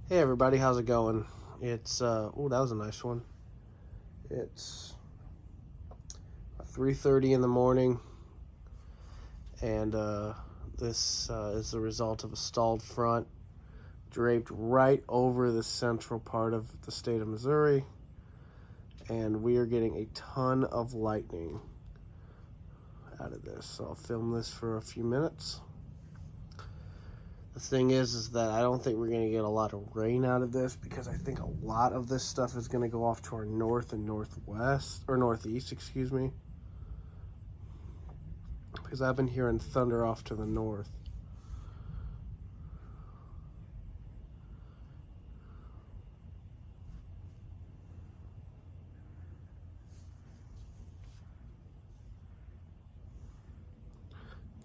Hey everybody, how's it going? It's oh, that was a nice one. It's 3:30 in the morning, and this is the result of a stalled front draped right over the central part of the state of Missouri, and we are getting a ton of lightning out of this. So I'll film this for a few minutes. The thing is that I don't think we're going to get a lot of rain out of this because I think a lot of this stuff is going to go off to our north and northwest, or northeast, excuse me. Because I've been hearing thunder off to the north.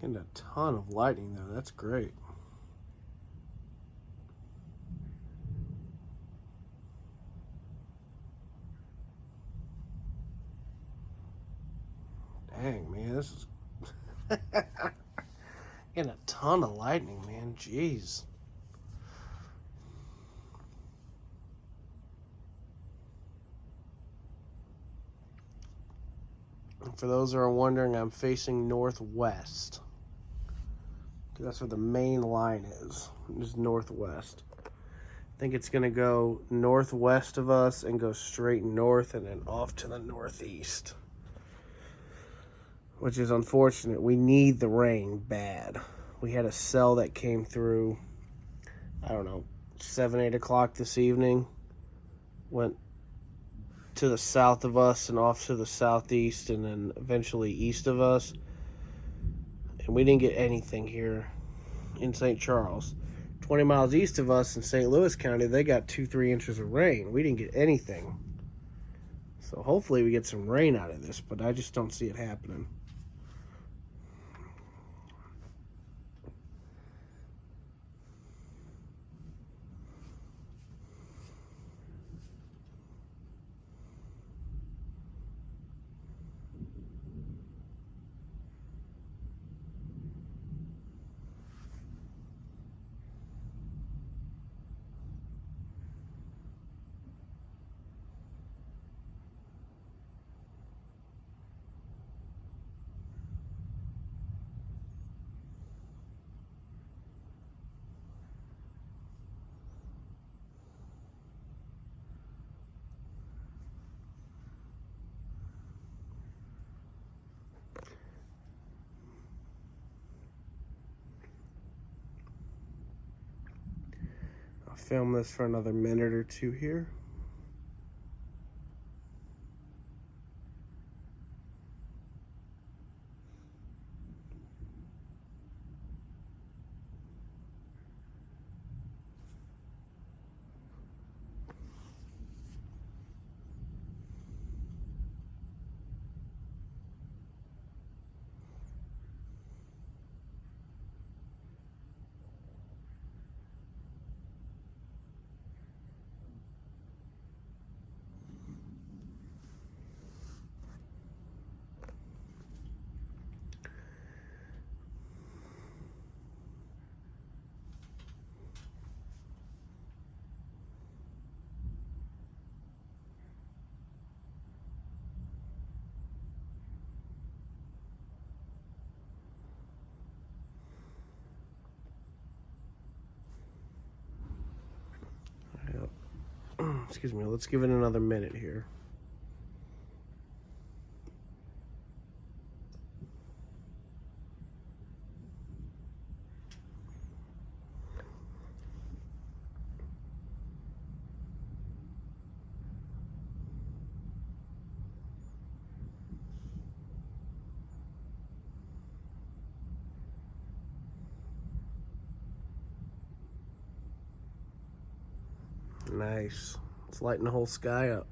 Getting a ton of lightning though, that's great. Dang, man, this is getting a ton of lightning, man. Jeez. And for those who are wondering, I'm facing northwest. That's where the main line is northwest. I think it's going to go northwest of us and go straight north and then off to the northeast. Which is unfortunate. We need the rain bad. We had a cell that came through, I don't know, 7, 8 o'clock this evening. Went to the south of us and off to the southeast and then eventually east of us. And we didn't get anything here in St. Charles. 20 miles east of us in St. Louis County, they got 2-3 inches of rain. We didn't get anything. So hopefully we get some rain out of this, but I just don't see it happening. I'll film this for another minute or two here. Excuse me, let's give it another minute here. Nice. It's lighting the whole sky up.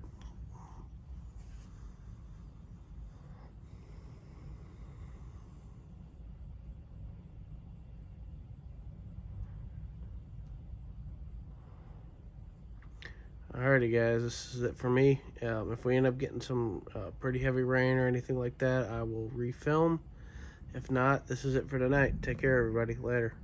Alrighty guys, this is it for me. If we end up getting some pretty heavy rain or anything like that, I will refilm. If not, this is it for tonight. Take care everybody. Later.